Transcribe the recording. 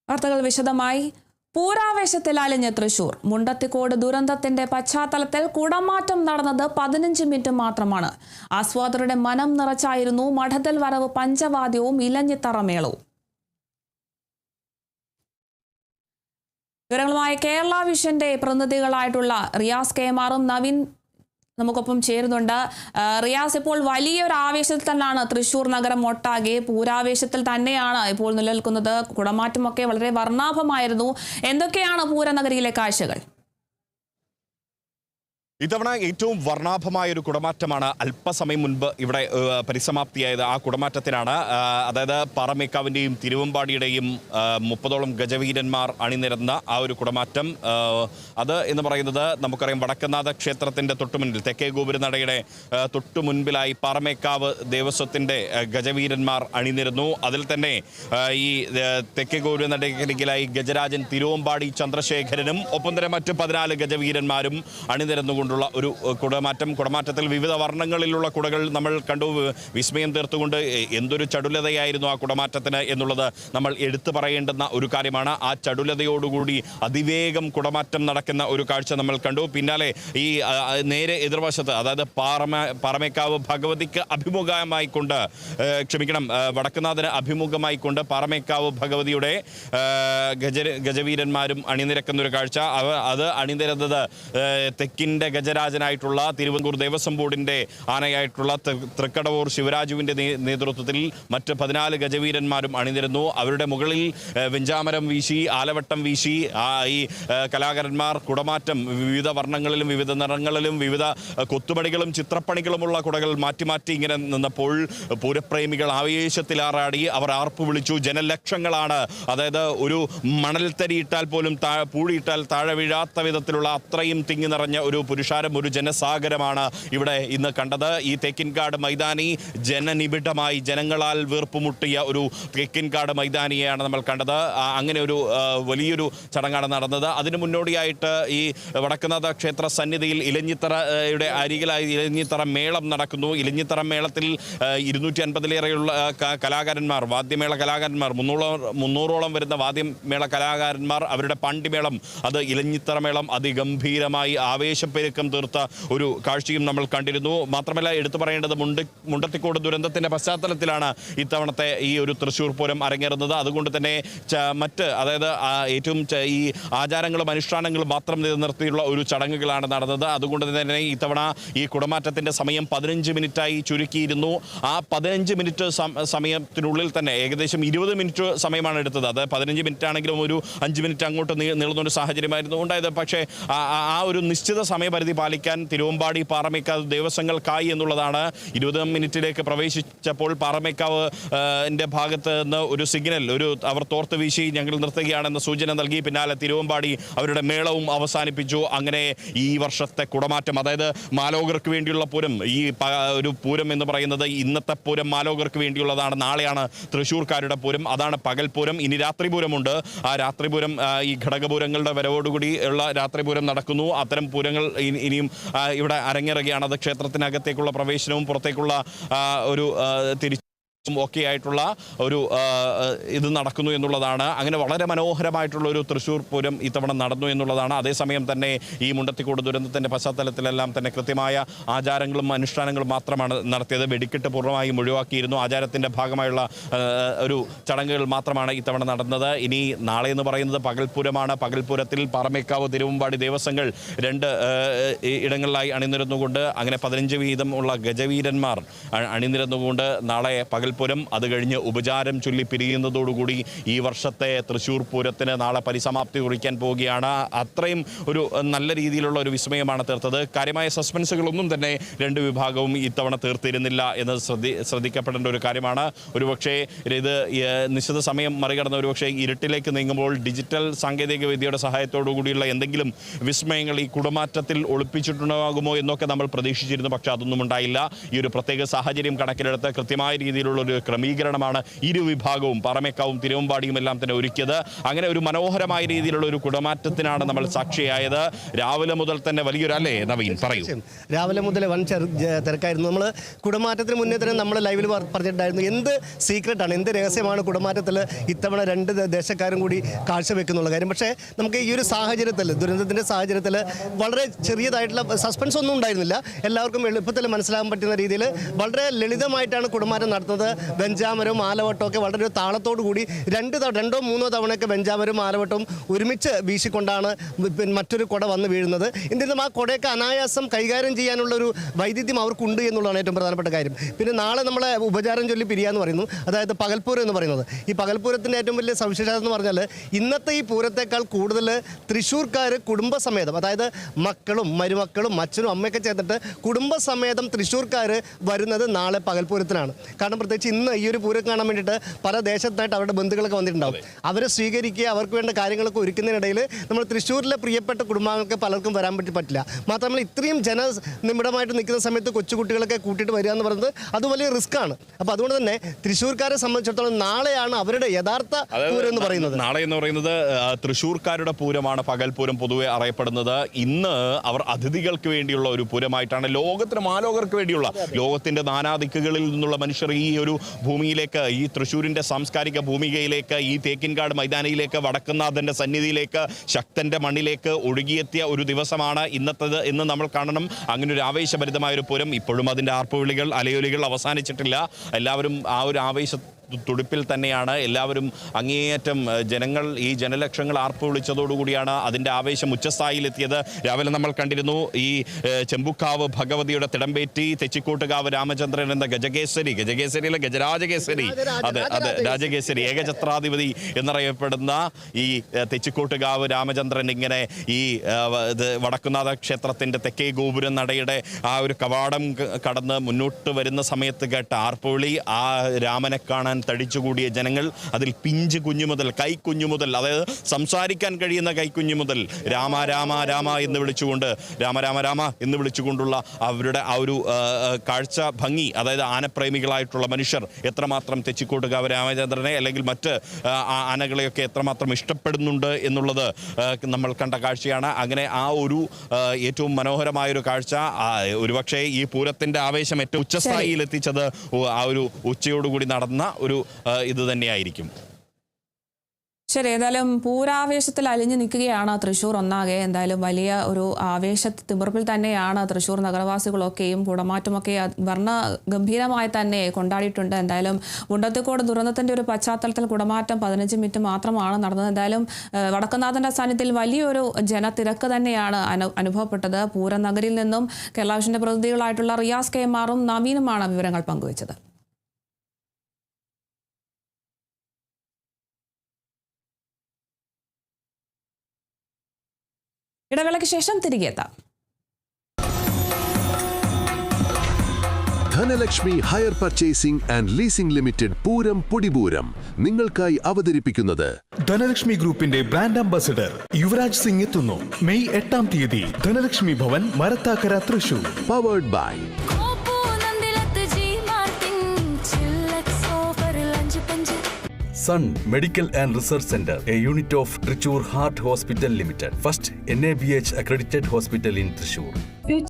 വാർത്തകൾ വിശദമായി. പൂരാവേശത്തിൽ അലിഞ്ഞ് തൃശൂർ. മുണ്ടത്തിക്കോട് ദുരന്തത്തിന്റെ പശ്ചാത്തലത്തിൽ കുടമാറ്റം നടന്നത് 15 മിനിറ്റ് മാത്രമാണ്. ആസ്വാദകരുടെ മനം നിറച്ചായിരുന്നു മഠത്തിൽ വരവ് പഞ്ചവാദ്യവും ഇലഞ്ഞിത്തറമേളവും. വിവരങ്ങളുമായി കേരള വിഷന്റെ പ്രതിനിധികളായിട്ടുള്ള റിയാസ് കെമാറും നവീൻ നമുക്കൊപ്പം ചേരുന്നുണ്ട്. റിയാസ്, ഇപ്പോൾ വലിയൊരു ആവേശത്തിൽ തന്നെയാണ് തൃശ്ശൂർ നഗരം ഒട്ടാകെ. പൂരാവേശത്തിൽ തന്നെയാണ് ഇപ്പോൾ നിലനിൽക്കുന്നത്. കുടമാറ്റമൊക്കെ വളരെ വർണ്ണാഭമായിരുന്നു. എന്തൊക്കെയാണ് പൂരനഗരിയിലെ കാഴ്ചകൾ? ഇത്തവണ ഏറ്റവും വർണ്ണാഭമായ ഒരു കുടമാറ്റമാണ് അല്പസമയം മുൻപ് ഇവിടെ പരിസമാപ്തിയായത്. ആ കുടമാറ്റത്തിനാണ് അതായത് പാറമേക്കാവിൻ്റെയും തിരുവമ്പാടിയുടെയും 30ഓളം ഗജവീരന്മാർ അണിനിരന്ന ആ ഒരു കുടമാറ്റം. അത് എന്ന് പറയുന്നത് നമുക്കറിയാം, വടക്കനാഥ ക്ഷേത്രത്തിൻ്റെ തൊട്ടുമുൻപിൽ, തെക്കേ ഗോപുരനടയുടെ തൊട്ടു മുൻപിലായി പാറമേക്കാവ് ദേവസ്വത്തിൻ്റെ ഗജവീരന്മാർ അണിനിരുന്നു. അതിൽ തന്നെ ഈ തെക്കേ ഗോപുരനടയ്ക്കരികിലായി ഗജരാജൻ തിരുവമ്പാടി ചന്ദ്രശേഖരനും ഒപ്പം തന്നെ മറ്റ് 14 ഗജവീരന്മാരും അണിനിരന്നു ഒരു കുടമാറ്റത്തിൽ വിവിധ വർണ്ണങ്ങളിലുള്ള കുടകൾ നമ്മൾ കണ്ടു. വിസ്മയം തീർത്തുകൊണ്ട് എന്തൊരു ചടുലതയായിരുന്നു ആ കുടമാറ്റത്തിന് എന്നുള്ളത് നമ്മൾ എടുത്തു പറയേണ്ടുന്ന ഒരു കാര്യമാണ്. ആ ചടുലതയോടുകൂടി അതിവേഗം കുടമാറ്റം നടക്കുന്ന ഒരു കാഴ്ച നമ്മൾ കണ്ടു. പിന്നാലെ ഈ നേരെ എതിർവശത്ത്, അതായത് പാറമേക്കാവ് ഭഗവതിക്ക് അഭിമുഖമായിക്കൊണ്ട്, വടക്കുനാഥന് അഭിമുഖമായിക്കൊണ്ട് പാറമേക്കാവ് ഭഗവതിയുടെ ഗജവീരന്മാരും അണിനിരക്കുന്ന ഒരു കാഴ്ച. അത് അണിനിരന്നത് തെക്കിൻ്റെ ഗജരാജനായിട്ടുള്ള തിരുവനന്തപുരം ദേവസ്വം ബോർഡിന്റെ ആനയായിട്ടുള്ള തൃക്കടവൂർ ശിവരാജുവിന്റെ നേതൃത്വത്തിൽ മറ്റ് 14 ഗജവീരന്മാരും അണിനിരുന്നു. അവരുടെ മുകളിൽ വെഞ്ചാമരം വീശി, ആലവട്ടം വീശി ഈ കലാകാരന്മാർ കുടമാറ്റം വിവിധ വർണ്ണങ്ങളിലും വിവിധ നിറങ്ങളിലും വിവിധ കൊത്തുപണികളും ചിത്രപ്പണികളുമുള്ള കുടകൾ മാറ്റി മാറ്റി ഇങ്ങനെ നിന്നപ്പോൾ പൂരപ്രേമികൾ ആവേശത്തിലാറാടി. അവർ ആർപ്പ് വിളിച്ചു. ജനലക്ഷങ്ങളാണ്, അതായത് ഒരു മണൽത്തരിയിട്ടാൽ പോലും പൂഴിയിട്ടാൽ താഴെ വീഴാത്ത വിധത്തിലുള്ള അത്രയും തിങ്ങി നിറഞ്ഞ ഒരു പുരുഷാരം, ഒരു ജനസാഗരമാണ് ഇവിടെ ഇന്ന് കണ്ടത്. ഈ തേക്കിൻകാട് മൈതാനി ജനനിബിഡമായി, ജനങ്ങളാൽ വീർപ്പുമുട്ടിയ ഒരു തേക്കിൻകാട് മൈതാനിയെയാണ് നമ്മൾ കണ്ടത്. അങ്ങനെ ഒരു വലിയൊരു ചടങ്ങാണ് നടന്നത്. അതിന് മുന്നോടിയായിട്ട് ഈ വടക്കുനാഥ ക്ഷേത്ര സന്നിധിയിൽ ഇലഞ്ഞിത്തറയുടെ അരികിലായി ഇലഞ്ഞിത്തറ മേളം നടക്കുന്നു. ഇലഞ്ഞിത്തറ മേളത്തിൽ 250-ലേറെയുള്ള കലാകാരന്മാർ, വാദ്യമേള കലാകാരന്മാർ, 300ഓളം വരുന്ന വാദ്യമേള കലാകാരന്മാർ, അവരുടെ പാണ്ടിമേളം, അത് ഇലഞ്ഞിത്തറ മേളം അതിഗംഭീരമായി ആവേശപ്പെരുക്കം തീർത്ത ഒരു കാഴ്ചയും നമ്മൾ കണ്ടിരുന്നു. മാത്രമല്ല, എടുത്തു പറയേണ്ടത് മുണ്ടത്തിക്കോട് ദുരന്തത്തിന്റെ പശ്ചാത്തലത്തിലാണ് ഇത്തവണത്തെ ഈ ഒരു തൃശ്ശൂർ പൂരം അരങ്ങേറുന്നത്. അതുകൊണ്ട് തന്നെ അതായത് ഏറ്റവും ഈ ആചാരങ്ങളും അനുഷ്ഠാനങ്ങളും മാത്രം നിലനിർത്തിയുള്ള ഒരു ചടങ്ങുകളാണ് നടന്നത്. അതുകൊണ്ട് തന്നെ ഇത്തവണ ഈ കുടമാറ്റത്തിന്റെ സമയം 15 മിനിറ്റായി ചുരുക്കിയിരുന്നു. ആ 15 മിനിറ്റ് സമയത്തിനുള്ളിൽ തന്നെ ഏകദേശം 20 മിനിറ്റ് സമയമാണ് എടുത്തത്. അത് 15 മിനിറ്റ് ആണെങ്കിലും ഒരു 5 മിനിറ്റ് അങ്ങോട്ട് നീളുന്നൊരു സാഹചര്യമായിരുന്നു ഉണ്ടായത്. പക്ഷേ ആ ഒരു നിശ്ചിത സമയപരിധി പാലിക്കാൻ തിരുവമ്പാടി പാറമേക്കാവ് ദേവസ്വങ്ങൾക്കായി എന്നുള്ളതാണ്. 20 മിനിറ്റിലേക്ക് പ്രവേശിച്ചപ്പോൾ പാറമേക്കാവ് ഭാഗത്ത് നിന്ന് ഒരു സിഗ്നൽ, അവർ തോർത്ത് വീശി ഞങ്ങൾ നിർത്തുകയാണെന്ന സൂചന നൽകി. പിന്നാലെ തിരുവമ്പാടി അവരുടെ മേളവും അവസാനിപ്പിച്ചു. അങ്ങനെ ഈ വർഷത്തെ കുടമാറ്റം, അതായത് മാലോകർക്ക് വേണ്ടിയുള്ള പൂരം, ഈ ഒരു പൂരം എന്ന് പറയുന്നത് ഇന്നത്തെ പൂരം മാലോകർക്ക് വേണ്ടിയുള്ളതാണ്. നാളെയാണ് തൃശ്ശൂർക്കാരുടെ പൂരം, അതാണ് പകൽപൂരം. ഇനി രാത്രിപൂരമുണ്ട്. ആ രാത്രിപൂരം ഈ ഘടകപൂരങ്ങളുടെ വരവോടുകൂടി ഉള്ള രാത്രിപൂരം നടക്കുന്നു. അത്തരം പൂരങ്ങൾ ഇനിയും ഇവിടെ അരങ്ങേറുകയാണ്. അത് ക്ഷേത്രത്തിനകത്തേക്കുള്ള പ്രവേശനവും പുറത്തേക്കുള്ള ഒരു ഒക്കെ ആയിട്ടുള്ള ഒരു ഇത് നടക്കുന്നു എന്നുള്ളതാണ്. അങ്ങനെ വളരെ മനോഹരമായിട്ടുള്ള ഒരു തൃശ്ശൂർ പൂരം ഇത്തവണ നടന്നു എന്നുള്ളതാണ്. അതേസമയം തന്നെ ഈ മുണ്ടത്തിക്കോട് ദുരന്തത്തിൻ്റെ പശ്ചാത്തലത്തിലെല്ലാം തന്നെ കൃത്യമായ ആചാരങ്ങളും അനുഷ്ഠാനങ്ങളും മാത്രമാണ് നടത്തിയത്. വെടിക്കെട്ട് പൂർണ്ണമായും ഒഴിവാക്കിയിരുന്നു. ആചാരത്തിൻ്റെ ഭാഗമായുള്ള ഒരു ചടങ്ങുകൾ മാത്രമാണ് ഇത്തവണ നടന്നത്. ഇനി നാളെ എന്ന് പറയുന്നത് പകൽപൂരമാണ്. പകൽപൂരത്തിൽ പാറമേക്കാവ് തിരുവമ്പാടി ദേവസ്വങ്ങൾ 2 ഇടങ്ങളിലായി അണിനിരന്നുകൊണ്ട് അങ്ങനെ 15 വീതം ഉള്ള ഗജവീരന്മാർ അണിനിരന്നുകൊണ്ട് നാളെ പകൽപൂരം, അത് കഴിഞ്ഞ് ഉപചാരം ചൊല്ലി പിരിയുന്നതോടുകൂടി ഈ വർഷത്തെ തൃശ്ശൂർ പൂരത്തിന് നാളെ പരിസമാപ്തി കുറിക്കാൻ പോവുകയാണ്. അത്രയും ഒരു നല്ല രീതിയിലുള്ള ഒരു വിസ്മയമാണ് തീർത്തത്. കാര്യമായ സസ്പെൻസുകളൊന്നും തന്നെ 2 വിഭാഗവും ഇത്തവണ തീർത്തിരുന്നില്ല എന്നത് ശ്രദ്ധിക്കപ്പെടേണ്ട ഒരു കാര്യമാണ്. ഒരുപക്ഷെ ഇത് നിശ്ചിത സമയം മറികടന്ന് ഒരുപക്ഷെ ഇരുട്ടിലേക്ക് നീങ്ങുമ്പോൾ ഡിജിറ്റൽ സാങ്കേതിക വിദ്യയുടെ സഹായത്തോടു കൂടിയുള്ള എന്തെങ്കിലും വിസ്മയങ്ങൾ ഈ കുടമാറ്റത്തിൽ ഒളിപ്പിച്ചിട്ടുണ്ടാകുമോ എന്നൊക്കെ നമ്മൾ പ്രതീക്ഷിച്ചിരുന്നു. പക്ഷേ അതൊന്നും ഉണ്ടായില്ല. ഈ ഒരു പ്രത്യേക സാഹചര്യം കണക്കിലെടുത്ത് കൃത്യമായ രീതിയിലുള്ള ഒരു ക്രമീകരണമാണ് ഇരുവിഭാഗവും പറമേക്കാവും തിരുവമ്പാടിയും എല്ലാം തന്നെ ഒരുക്കിയത്. അങ്ങനെ ഒരു മനോഹരമായ രീതിയിലുള്ള ഒരു കുടമാറ്റത്തിനാണ് നമ്മൾ സാക്ഷിയായത്. രാവിലെ മുതൽ തന്നെ വലിയൊരു അല്ലേ നവീൻ പറയൂ. രാവിലെ മുതൽ വൻ തിരക്കായിരുന്നു. നമ്മൾ കുടമാറ്റത്തിന് മുന്നേ തന്നെ നമ്മൾ ലൈവിൽ പറഞ്ഞിട്ടുണ്ടായിരുന്നു എന്ത് സീക്രട്ടാണ്, എന്ത് രഹസ്യമാണ് കുടമാറ്റത്തിൽ ഇത്തവണ രണ്ട് ദേശക്കാരും കൂടി കാഴ്ചവെക്കുന്നുള്ള കാര്യം. പക്ഷേ നമുക്ക് ഈ ഒരു സാഹചര്യത്തിൽ, ദുരന്തത്തിൻ്റെ സാഹചര്യത്തിൽ വളരെ ചെറിയതായിട്ടുള്ള സസ്പെൻസ് ഒന്നും ഉണ്ടായിരുന്നില്ല. എല്ലാവർക്കും എളുപ്പത്തിൽ മനസ്സിലാകാൻ പറ്റുന്ന രീതിയിൽ വളരെ ലളിതമായിട്ടാണ് കുടമാറ്റം നടത്തുന്നത്. വെഞ്ചാമരവും ആലവട്ടവും ഒക്കെ വളരെ ഒരു താളത്തോടു കൂടി രണ്ടോ മൂന്നോ തവണയൊക്കെ വെഞ്ചാമരവും ആലവട്ടവും ഒരുമിച്ച് വീശിക്കൊണ്ടാണ് മറ്റൊരു കുട വന്ന് വീഴുന്നത്. എന്നിരുന്നാലും ആ കുടയൊക്കെ അനായാസം കൈകാര്യം ചെയ്യാനുള്ളൊരു വൈദഗ്ധ്യം അവർക്കുണ്ട് എന്നുള്ളതാണ് ഏറ്റവും പ്രധാനപ്പെട്ട കാര്യം. പിന്നെ നാളെ നമ്മളെ ഉപചാരം ചൊല്ലി പിരിയാന്ന് പറയുന്നു, അതായത് പകൽപ്പൂരം എന്ന് പറയുന്നത്. ഈ പകൽപ്പൂരത്തിൻ്റെ ഏറ്റവും വലിയ സവിശേഷത എന്ന് പറഞ്ഞാൽ ഇന്നത്തെ ഈ പൂരത്തേക്കാൾ കൂടുതൽ തൃശ്ശൂർക്കാർ കുടുംബസമേതം, അതായത് മക്കളും മരുമക്കളും അച്ഛനും അമ്മയൊക്കെ ചേർന്നിട്ട് കുടുംബസമേതം തൃശ്ശൂർക്കാർ വരുന്നത് നാളെ പകൽപ്പൂരത്തിനാണ്. കാരണം പ്രത്യേകിച്ച് ഇന്ന് ഈ ഒരു പൂരം കാണാൻ വേണ്ടിയിട്ട് പല ദേശത്തായിട്ട് അവരുടെ ബന്ധുക്കളൊക്കെ വന്നിട്ടുണ്ടാവും. അവരെ സ്വീകരിക്കുക, അവർക്ക് വേണ്ട കാര്യങ്ങളൊക്കെ ഒരുക്കുന്നതിനിടയിൽ നമ്മൾ തൃശ്ശൂരിലെ പ്രിയപ്പെട്ട കുടുംബാംഗങ്ങൾക്ക് പലർക്കും വരാൻ പറ്റില്ല. മാത്രമല്ല ഇത്രയും ജനനിബിഡമായിട്ട് നിൽക്കുന്ന സമയത്ത് കൊച്ചുകുട്ടികളൊക്കെ കൂട്ടിയിട്ട് വരിക എന്ന് പറയുന്നത് അത് വലിയ റിസ്ക്കാണ്. അപ്പോൾ അതുകൊണ്ട് തന്നെ തൃശ്ശൂർക്കാരെ സംബന്ധിച്ചിടത്തോളം നാളെയാണ് അവരുടെ യഥാർത്ഥ പൂരം എന്ന് പറയുന്നത്. നാളെ എന്ന് പറയുന്നത് തൃശ്ശൂർക്കാരുടെ പൂരമാണ് പകൽപൂരം പൊതുവെ അറിയപ്പെടുന്നത്. ഇന്ന് അവർ അതിഥികൾക്ക് വേണ്ടിയുള്ള ഒരു പൂരമായിട്ടാണ്, ലോകത്തിന് മാലോകർക്ക് വേണ്ടിയുള്ള, ലോകത്തിന്റെ നാനാദിക്കുകളിൽ നിന്നുള്ള മനുഷ്യർ ഈ ഒരു ഭൂമിയിലേക്ക്, ഈ തൃശ്ശൂരിന്റെ സാംസ്കാരിക ഭൂമികയിലേക്ക്, ഈ തേക്കിൻകാട് മൈതാനിയിലേക്ക്, വടക്കുന്നാഥന്റെ സന്നിധിയിലേക്ക്, ശക്തന്റെ മണ്ണിലേക്ക് ഒഴുകിയെത്തിയ ഒരു ദിവസമാണ് ഇന്നത്തേത് എന്ന് നമ്മൾ കാണണം. അങ്ങനെ ഒരു ആവേശഭരിതമായ ഒരു പൂരം. ഇപ്പോഴും അതിൻ്റെ ആർപ്പുവിളികൾ, അലയൊലികൾ അവസാനിച്ചിട്ടില്ല. എല്ലാവരും ആ ഒരു ആവേശ തുടിപ്പിൽ തന്നെയാണ്. എല്ലാവരും അങ്ങേയറ്റം ജനങ്ങൾ, ഈ ജനലക്ഷങ്ങൾ ആർപ്പ് വിളിച്ചതോടുകൂടിയാണ് അതിൻ്റെ ആവേശം ഉച്ചസ്ഥായിലെത്തിയത്. രാവിലെ നമ്മൾ കണ്ടിരുന്നു ഈ ചെമ്പുക്കാവ് ഭഗവതിയുടെ തിടമ്പേറ്റി തെച്ചിക്കോട്ടുകാവ് രാമചന്ദ്രൻ എന്ന ഗജകേസരിയിലെ ഗജരാജകേസരി, അതെ രാജകേസരി, ഏകഛത്രാധിപതി എന്നറിയപ്പെടുന്ന ഈ തെച്ചിക്കോട്ടുകാവ് രാമചന്ദ്രൻ ഇങ്ങനെ ഈ വടക്കുന്നാഥ ക്ഷേത്രത്തിൻ്റെ തെക്കേ ഗോപുരം നടയുടെ ആ ഒരു കവാടം കടന്ന് മുന്നോട്ട് വരുന്ന സമയത്ത് കേട്ട ആർപ്പുവിളി, ആ രാമനെ കാണാൻ തടിച്ചുകൂടിയ ജനങ്ങൾ, അതിൽ പിഞ്ച് കുഞ്ഞു മുതൽ, കൈക്കുഞ്ഞു മുതൽ, അതായത് സംസാരിക്കാൻ കഴിയുന്ന കൈക്കുഞ്ഞു മുതൽ രാമ രാമ രാമ എന്ന് വിളിച്ചുകൊണ്ട്, രാമ രാമ രാമ എന്ന് വിളിച്ചുകൊണ്ടുള്ള അവരുടെ ആ ഒരു കാഴ്ച ഭംഗി, അതായത് ആനപ്രേമികളായിട്ടുള്ള മനുഷ്യർ എത്രമാത്രം തെച്ചിക്കോട്ടുകാവ് രാമചന്ദ്രനെ അല്ലെങ്കിൽ മറ്റ് ആനകളെയൊക്കെ എത്രമാത്രം ഇഷ്ടപ്പെടുന്നുണ്ട് എന്നുള്ളത് നമ്മൾ കണ്ട കാഴ്ചയാണ്. അങ്ങനെ ആ ഒരു ഏറ്റവും മനോഹരമായൊരു കാഴ്ച, ഒരുപക്ഷെ ഈ പൂരത്തിൻ്റെ ആവേശം ഏറ്റവും ഉച്ചസ്ഥായിയിൽ എത്തിച്ചത് ആ ഒരു ഉച്ചയോടുകൂടി നടന്ന ഒരു ഇത് തന്നെയായിരിക്കും. ശരി, ഏതായാലും പൂരാവേശത്തിൽ അലിഞ്ഞു നിൽക്കുകയാണ് തൃശ്ശൂർ ഒന്നാകെ. എന്തായാലും വലിയ ഒരു തിമിർപ്പിൽ തന്നെയാണ് തൃശ്ശൂർ നഗരവാസികളൊക്കെയും. കുടമാറ്റമൊക്കെ വർണ്ണഗംഭീരമായി തന്നെ കൊണ്ടാടിയിട്ടുണ്ട്. എന്തായാലും മുണ്ടത്തിക്കോട് ദുരന്തത്തിൻ്റെ ഒരു പശ്ചാത്തലത്തിൽ കുടമാറ്റം 15 മിനിറ്റ് മാത്രമാണ് നടന്നത്. എന്തായാലും വടക്കുന്നാഥൻ്റെ സാന്നിധ്യത്തിൽ വലിയൊരു ജനത്തിരക്ക് തന്നെയാണ് അനുഭവപ്പെട്ടത്. പൂരം നഗരിയിൽ നിന്നും കേരള വിഷന്റെ പ്രതിനിധികളായിട്ടുള്ള റിയാസ് കെമാറും നവീനുമാണ് വിവരങ്ങൾ പങ്കുവച്ചത്. ഇടവേളയ്ക്ക് ശേഷം തിരികെ എത്താം. Dhanalakshmi hire purchasing and leasing limited Pooram പൊടിപൂരം നിങ്ങൾക്കായി അവതരിപ്പിക്കുന്നത് ധനലക്ഷ്മി ഗ്രൂപ്പിന്റെ ബ്രാൻഡ് അംബാസിഡർ യുവരാജ് സിംഗ് എത്തുന്നു. മെയ് 8-ാം തീയതി Dhanalakshmi Bhavan, Marathakkara, Thrissur. Powered by Sun Medical and Research Center, a unit of Trichur Heart Hospital Limited, first NABH accredited hospital in Trishur.